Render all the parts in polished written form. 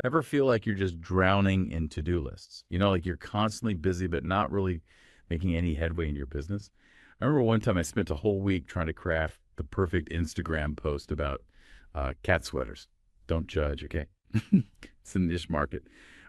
Ever feel like you're just drowning in to-do lists? You know, like you're constantly busy, but not really making any headway in your business? I remember one time I spent a whole week trying to craft the perfect Instagram post about cat sweaters. Don't judge, okay? It's a niche market.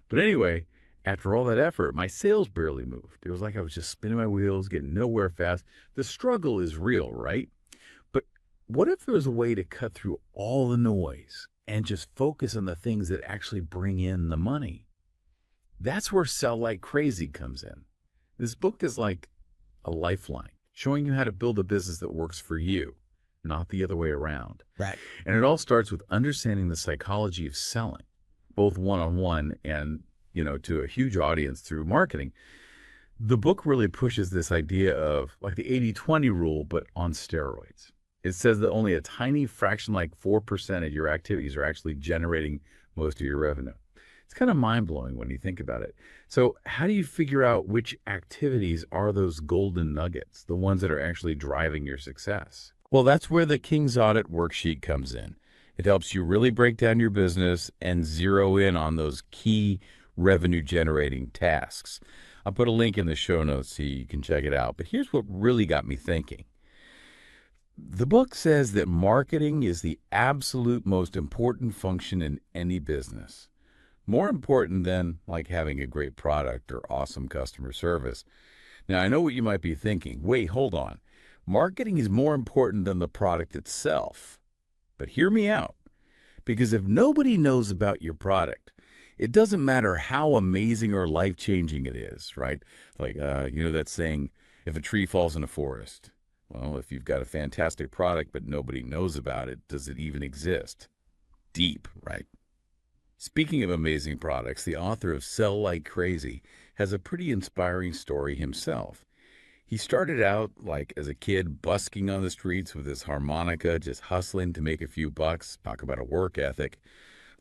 But anyway, after all that effort, my sales barely moved. It was like I was just spinning my wheels, getting nowhere fast. The struggle is real, right? But what if there was a way to cut through all the noise and just focus on the things that actually bring in the money? That's where Sell Like Crazy comes in. This book is like a lifeline, showing you how to build a business that works for you, not the other way around. Right. And it all starts with understanding the psychology of selling, both one-on-one and, to a huge audience through marketing. The book really pushes this idea of like the 80-20 rule, but on steroids. It says that only a tiny fraction, like 4% of your activities are actually generating most of your revenue. It's kind of mind-blowing when you think about it. So how do you figure out which activities are those golden nuggets, the ones that are actually driving your success? Well, that's where the King's Audit worksheet comes in. It helps you really break down your business and zero in on those key revenue-generating tasks. I'll put a link in the show notes so you can check it out. But here's what really got me thinking. The book says that marketing is the absolute most important function in any business. More important than like having a great product or awesome customer service. Now, I know what you might be thinking. Wait, hold on. Marketing is more important than the product itself. But hear me out. Because if nobody knows about your product, it doesn't matter how amazing or life-changing it is, right? Like, that saying, if a tree falls in a forest. Well, if you've got a fantastic product but nobody knows about it, does it even exist? Deep, right? Speaking of amazing products, the author of Sell Like Crazy has a pretty inspiring story himself. He started out like as a kid busking on the streets with his harmonica, just hustling to make a few bucks. Talk about a work ethic.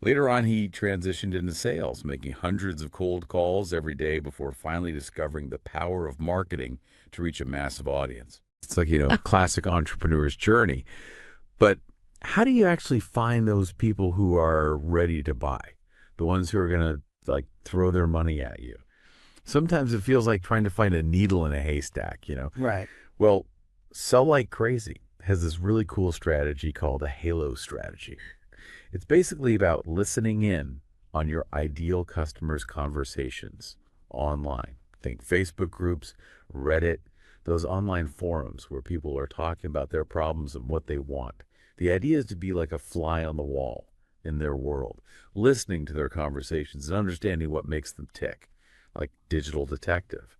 Later on, he transitioned into sales, making hundreds of cold calls every day before finally discovering the power of marketing to reach a massive audience. It's like, a classic entrepreneur's journey. But how do you actually find those people who are ready to buy? The ones who are going to like throw their money at you? Sometimes it feels like trying to find a needle in a haystack. Right. Well, Sell Like Crazy has this really cool strategy called a halo strategy. It's basically about listening in on your ideal customers' conversations online. Think Facebook groups, Reddit, those online forums where people are talking about their problems and what they want. The idea is to be like a fly on the wall in their world, listening to their conversations and understanding what makes them tick, like digital detective.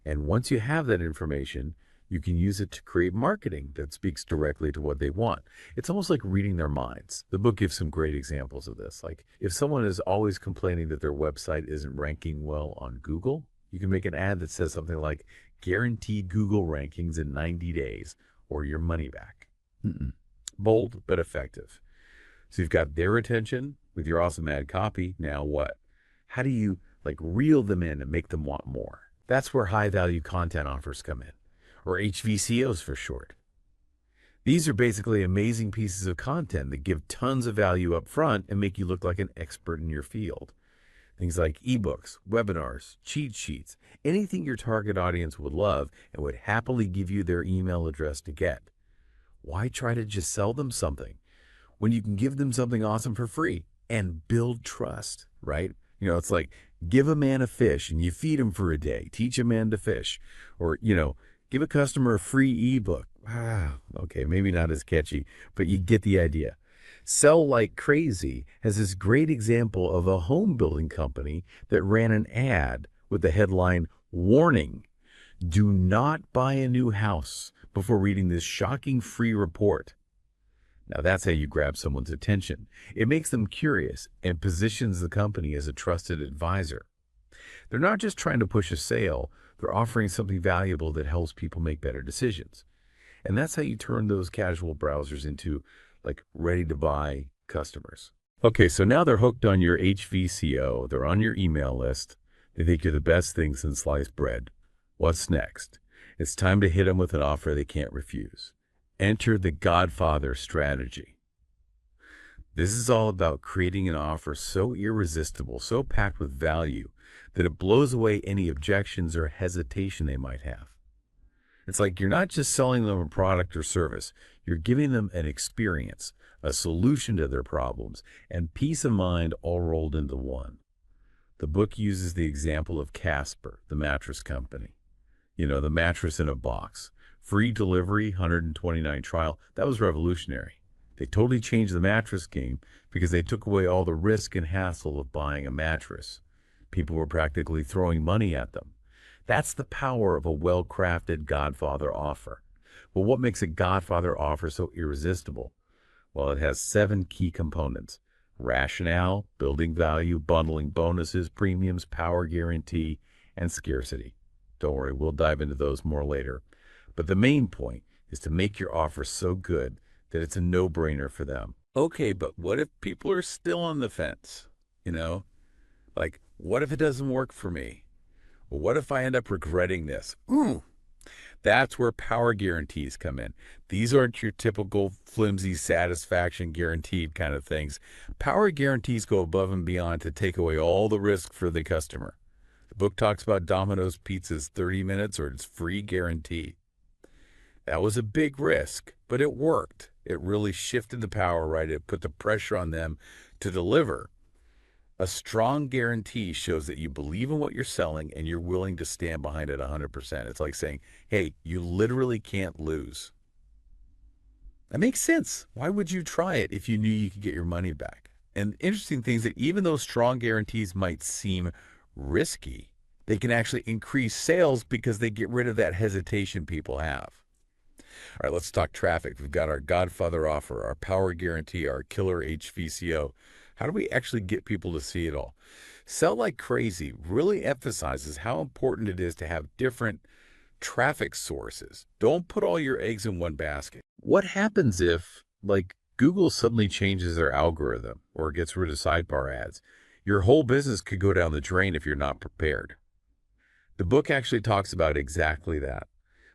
And once you have that information, you can use it to create marketing that speaks directly to what they want. It's almost like reading their minds. The book gives some great examples of this. Like if someone is always complaining that their website isn't ranking well on Google, you can make an ad that says something like guaranteed Google rankings in 90 days or your money back. Bold, but effective. So you've got their attention with your awesome ad copy. Now what? How do you like reel them in and make them want more? That's where high value content offers come in, or HVCOs for short. These are basically amazing pieces of content that give tons of value up front and make you look like an expert in your field. Things like ebooks, webinars, cheat sheets, anything your target audience would love and would happily give you their email address to get. Why try to just sell them something when you can give them something awesome for free and build trust, right? It's like give a man a fish and you feed him for a day, teach a man to fish, or, give a customer a free ebook. Okay, maybe not as catchy, but you get the idea. Sell Like Crazy has this great example of a home building company that ran an ad with the headline, "Warning, do not buy a new house before reading this shocking free report." Now that's how you grab someone's attention. It makes them curious and positions the company as a trusted advisor. They're not just trying to push a sale, they're offering something valuable that helps people make better decisions. And that's how you turn those casual browsers into like ready to buy customers. Okay, so now they're hooked on your HVCO, they're on your email list, they think you're the best thing since sliced bread. What's next? It's time to hit them with an offer they can't refuse. Enter the Godfather strategy. This is all about creating an offer so irresistible, so packed with value, that it blows away any objections or hesitation they might have. It's like you're not just selling them a product or service, you're giving them an experience, a solution to their problems, and peace of mind all rolled into one. The book uses the example of Casper, the mattress company. The mattress in a box. Free delivery, 129 trial. That was revolutionary. They totally changed the mattress game because they took away all the risk and hassle of buying a mattress. People were practically throwing money at them. That's the power of a well-crafted Godfather offer. But what makes a Godfather offer so irresistible? Well, it has 7 key components: rationale, building value, bundling bonuses, premiums, power guarantee, and scarcity. Don't worry, we'll dive into those more later. But the main point is to make your offer so good that it's a no-brainer for them. Okay, but what if people are still on the fence? Like, what if it doesn't work for me? Well, what if I end up regretting this? That's where power guarantees come in. These aren't your typical flimsy satisfaction guaranteed kind of things. Power guarantees go above and beyond to take away all the risk for the customer. The book talks about Domino's Pizza's 30 minutes or its free guarantee. That was a big risk, but it worked. It really shifted the power, right? It put the pressure on them to deliver. A strong guarantee shows that you believe in what you're selling and you're willing to stand behind it 100%. It's like saying, hey, you literally can't lose. That makes sense. Why would you try it if you knew you could get your money back? And the interesting thing is that even though strong guarantees might seem risky, they can actually increase sales because they get rid of that hesitation people have. All right, let's talk traffic. We've got our Godfather offer, our power guarantee, our killer HVCO. How do we actually get people to see it all? Sell Like Crazy really emphasizes how important it is to have different traffic sources. Don't put all your eggs in one basket. What happens if, Google suddenly changes their algorithm or gets rid of sidebar ads? Your whole business could go down the drain if you're not prepared. The book actually talks about exactly that.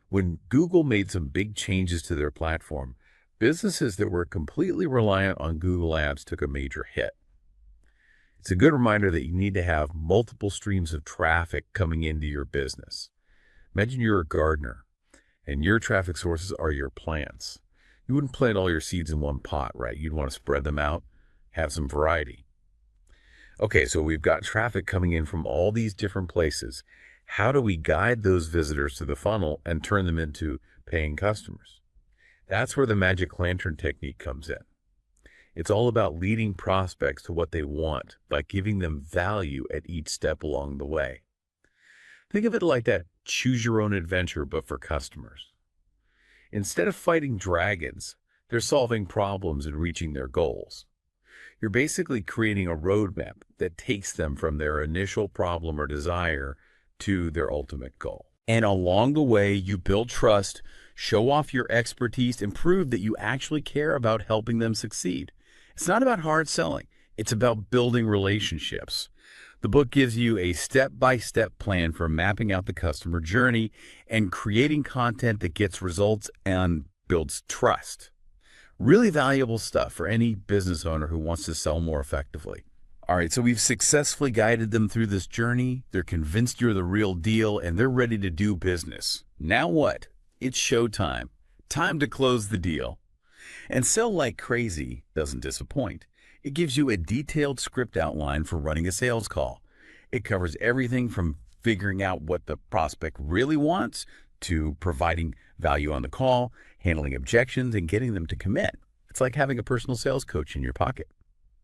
When Google made some big changes to their platform, businesses that were completely reliant on Google Ads took a major hit. It's a good reminder that you need to have multiple streams of traffic coming into your business. Imagine you're a gardener and your traffic sources are your plants. You wouldn't plant all your seeds in one pot, right? You'd want to spread them out, have some variety. Okay, so we've got traffic coming in from all these different places. How do we guide those visitors to the funnel and turn them into paying customers? That's where the magic lantern technique comes in. It's all about leading prospects to what they want by giving them value at each step along the way. Think of it like that choose your own adventure, but for customers. Instead of fighting dragons, they're solving problems and reaching their goals. You're basically creating a roadmap that takes them from their initial problem or desire to their ultimate goal. And along the way, you build trust, show off your expertise, and prove that you actually care about helping them succeed. It's not about hard selling. It's about building relationships. The book gives you a step-by-step plan for mapping out the customer journey and creating content that gets results and builds trust. Really valuable stuff for any business owner who wants to sell more effectively. All right, so we've successfully guided them through this journey. They're convinced you're the real deal, and they're ready to do business. Now what? It's showtime. Time to close the deal. And Sell Like Crazy doesn't disappoint. It gives you a detailed script outline for running a sales call. It covers everything from figuring out what the prospect really wants to providing value on the call, handling objections, and getting them to commit. It's like having a personal sales coach in your pocket.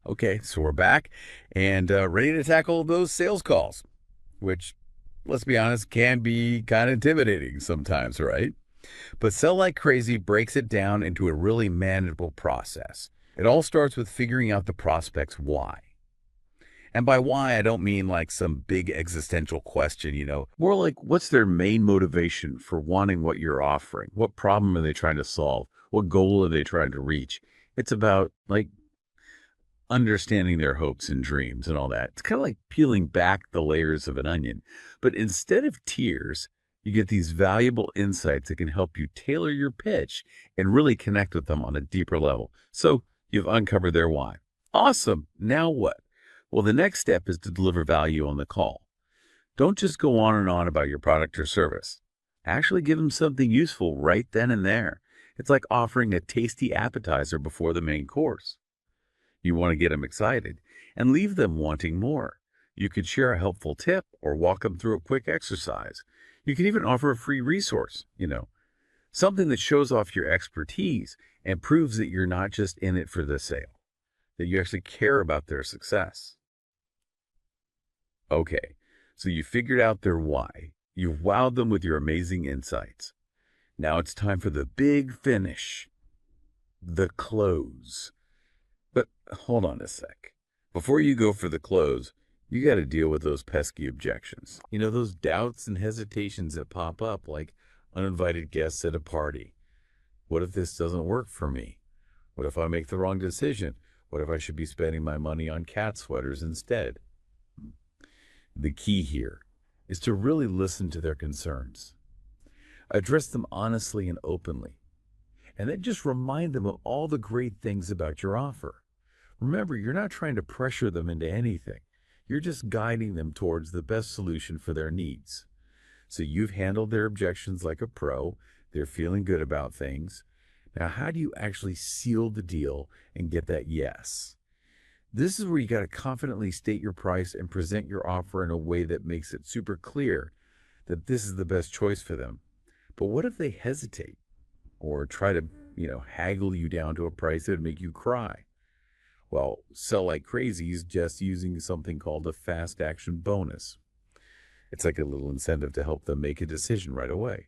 Okay, so we're back and ready to tackle those sales calls, which, let's be honest, can be kind of intimidating sometimes, right? But Sell Like Crazy breaks it down into a really manageable process. It all starts with figuring out the prospect's why. And by why, I don't mean like some big existential question, more like what's their main motivation for wanting what you're offering? What problem are they trying to solve? What goal are they trying to reach? It's about understanding their hopes and dreams and all that. It's kind of like peeling back the layers of an onion. But instead of tears, you get these valuable insights that can help you tailor your pitch and really connect with them on a deeper level. So you've uncovered their why. Awesome. Now what? Well, the next step is to deliver value on the call. Don't just go on and on about your product or service. Actually give them something useful right then and there. It's like offering a tasty appetizer before the main course. You want to get them excited and leave them wanting more. You could share a helpful tip or walk them through a quick exercise. You can even offer a free resource, something that shows off your expertise and proves that you're not just in it for the sale, that you actually care about their success. Okay, so you figured out their why. You've wowed them with your amazing insights. Now it's time for the big finish, the close. But hold on a sec. Before you go for the close, you got to deal with those pesky objections. Those doubts and hesitations that pop up like uninvited guests at a party. What if this doesn't work for me? What if I make the wrong decision? What if I should be spending my money on cat sweaters instead? The key here is to really listen to their concerns. Address them honestly and openly. And then just remind them of all the great things about your offer. Remember, you're not trying to pressure them into anything. You're just guiding them towards the best solution for their needs. So you've handled their objections like a pro. They're feeling good about things. Now, how do you actually seal the deal and get that yes? This is where you got to confidently state your price and present your offer in a way that makes it super clear that this is the best choice for them. But what if they hesitate or try to, haggle you down to a price that would make you cry? Well, Sell Like Crazy is just using something called a fast action bonus. It's like a little incentive to help them make a decision right away.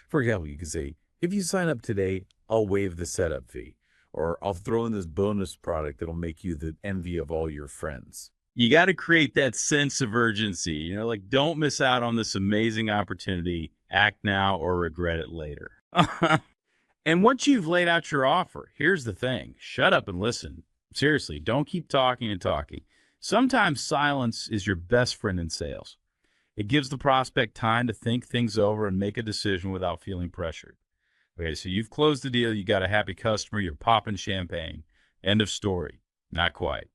For example, you could say, if you sign up today, I'll waive the setup fee. Or I'll throw in this bonus product that'll make you the envy of all your friends. You got to create that sense of urgency. Don't miss out on this amazing opportunity. Act now or regret it later. And once you've laid out your offer, here's the thing. Shut up and listen. Seriously, don't keep talking and talking. Sometimes silence is your best friend in sales. It gives the prospect time to think things over and make a decision without feeling pressured. Okay, so you've closed the deal. You got a happy customer. You're popping champagne. End of story. Not quite.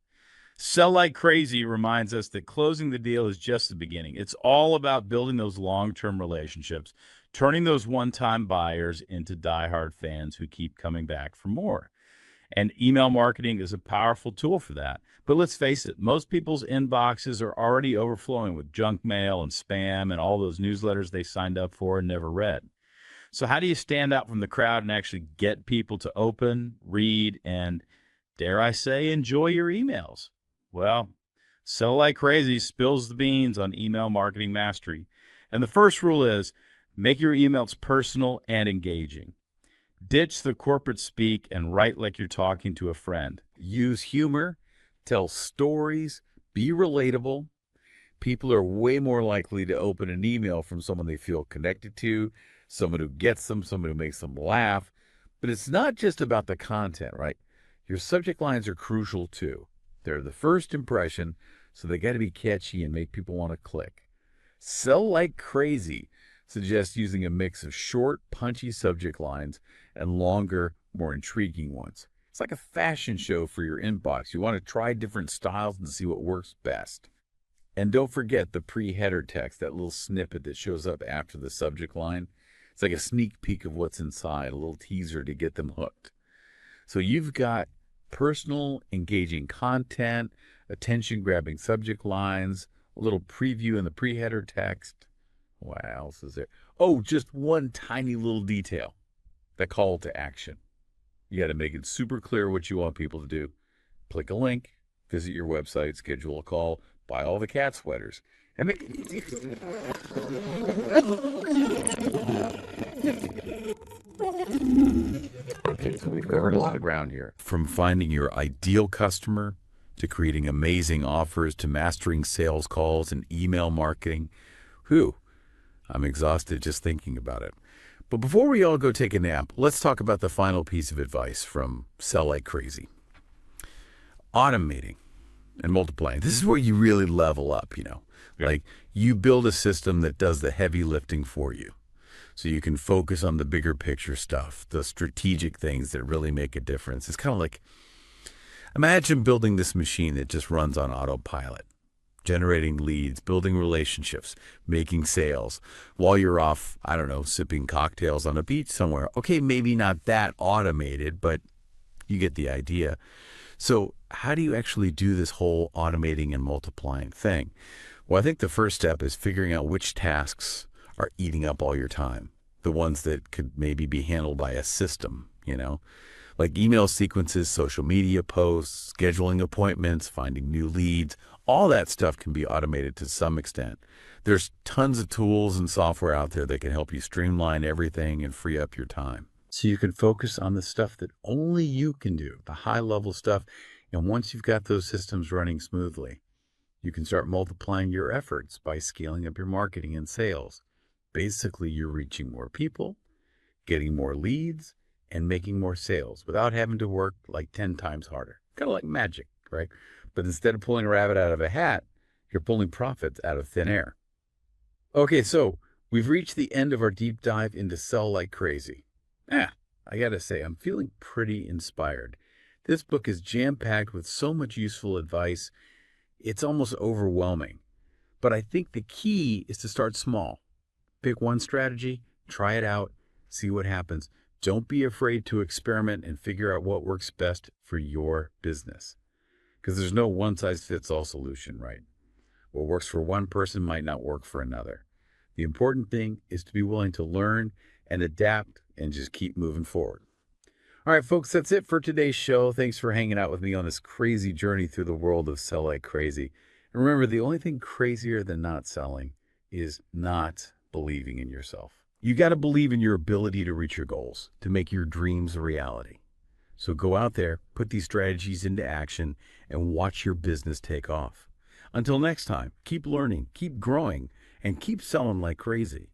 Sell Like Crazy reminds us that closing the deal is just the beginning. It's all about building those long-term relationships, turning those one-time buyers into diehard fans who keep coming back for more. And email marketing is a powerful tool for that. But let's face it, most people's inboxes are already overflowing with junk mail and spam and all those newsletters they signed up for and never read. So how do you stand out from the crowd and actually get people to open, read, and, dare I say, enjoy your emails? Well, Sell Like Crazy spills the beans on email marketing mastery. And the first rule is make your emails personal and engaging. Ditch the corporate speak and write like you're talking to a friend. Use humor, tell stories, be relatable. People are way more likely to open an email from someone they feel connected to, someone who gets them, someone who makes them laugh. But it's not just about the content, right? Your subject lines are crucial too. They're the first impression, so they got to be catchy and make people want to click. Sell Like Crazy suggests using a mix of short, punchy subject lines and longer, more intriguing ones. It's like a fashion show for your inbox. You want to try different styles and see what works best. And don't forget the pre-header text, that little snippet that shows up after the subject line. It's like a sneak peek of what's inside, a little teaser to get them hooked. So you've got personal, engaging content, attention-grabbing subject lines, a little preview in the pre-header text. What else is there? Oh, just one tiny little detail, the call to action. You got to make it super clear what you want people to do. Click a link, visit your website, schedule a call, buy all the cat sweaters. And okay, so we've covered a lot of ground here. From finding your ideal customer to creating amazing offers to mastering sales calls and email marketing. Whew, I'm exhausted just thinking about it. But before we all go take a nap, let's talk about the final piece of advice from Sell Like Crazy. Automating and multiplying. This is where you really level up, Yeah. Like you build a system that does the heavy lifting for you. So you can focus on the bigger picture stuff, the strategic things that really make a difference. It's kind of like, Imagine building this machine that just runs on autopilot, generating leads, building relationships, making sales, while you're off, I don't know, sipping cocktails on a beach somewhere. Okay, maybe not that automated, but you get the idea. So how do you actually do this whole automating and multiplying thing? Well, I think the first step is figuring out which tasks are eating up all your time, the ones that could maybe be handled by a system, like email sequences, social media posts, scheduling appointments, finding new leads. All that stuff can be automated to some extent. There's tons of tools and software out there that can help you streamline everything and free up your time. So you can focus on the stuff that only you can do, the high-level stuff. And once you've got those systems running smoothly, you can start multiplying your efforts by scaling up your marketing and sales. Basically, you're reaching more people, getting more leads, and making more sales without having to work like 10 times harder. Kind of like magic, right? But instead of pulling a rabbit out of a hat, you're pulling profits out of thin air. Okay, so we've reached the end of our deep dive into Sell Like Crazy. I gotta say, I'm feeling pretty inspired. This book is jam-packed with so much useful advice, it's almost overwhelming. But I think the key is to start small. Pick one strategy, try it out, see what happens. Don't be afraid to experiment and figure out what works best for your business. Because there's no one-size-fits-all solution, right? What works for one person might not work for another. The important thing is to be willing to learn and adapt and just keep moving forward. All right, folks, that's it for today's show. Thanks for hanging out with me on this crazy journey through the world of Sell Like Crazy. And remember, the only thing crazier than not selling is not believing in yourself. You got to believe in your ability to reach your goals, to make your dreams a reality. So go out there, put these strategies into action, and watch your business take off. Until next time, keep learning, keep growing, and keep selling like crazy.